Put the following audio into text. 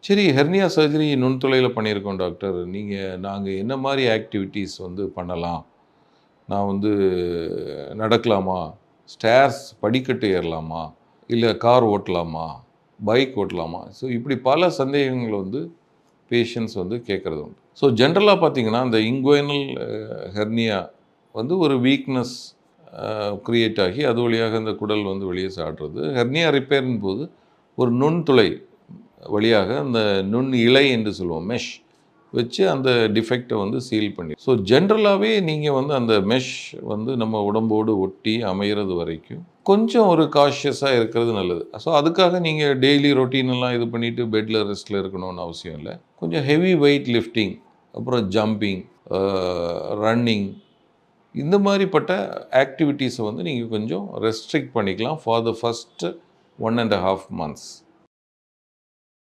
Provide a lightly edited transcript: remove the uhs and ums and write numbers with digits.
சரி, hernia surgery நுண்துளையில பண்ணியிருக்கோம் doctor. நாங்க என்ன மாரி ஆக்டிவிட்டீஸ் வந்து பண்ணலாம்? நான் வந்து நடக்கலாமா? ஸ்டேர்ஸ் படிக்கட்டு ஏறலாமா? இல்ல கார் ஓட்டலாமா? பைக் ஓட்டலாமா? ஸோ இப்படி பல சந்தேகங்கள் வந்து பேஷண்ட்ஸ் வந்து கேட்கறது உண்டு. ஸோ ஜென்ரலா பார்த்தீங்கன்னா, அந்த இங்குவைனல் ஹெர்னியா வந்து ஒரு வீக்னஸ் கிரியேட் ஆகி, அது வழியாக இந்த குடல் வந்து வெளியே சாடுறது. ஹெர்னியா ரிப்பேரின் போது ஒரு நுண்துளை வழியாக அந்த நுண் இழை என்று சொல்லுவோம், மெஷ் வச்சு அந்த டிஃபெக்ட்டை வந்து சீல் பண்ணி ஸோ ஜென்ரலாகவே நீங்கள் வந்து அந்த மெஷ் வந்து நம்ம உடம்போடு ஒட்டி அமைகிறது வரைக்கும் கொஞ்சம் ஒரு காஷியஸாக இருக்கிறது நல்லது. ஸோ அதுக்காக நீங்கள் டெய்லி ரொட்டீனெல்லாம் இது பண்ணிவிட்டு பெட்டில் ரெஸ்ட்டில் இருக்கணும்னு அவசியம் இல்லை. கொஞ்சம் ஹெவி வெயிட் லிஃப்டிங், அப்புறம் ஜம்பிங், ரன்னிங், இந்த மாதிரிப்பட்ட ஆக்டிவிட்டீஸை வந்து நீங்கள் கொஞ்சம் ரெஸ்ட்ரிக்ட் பண்ணிக்கலாம் ஃபார் த ஃபஸ்ட்டு 1.5 months.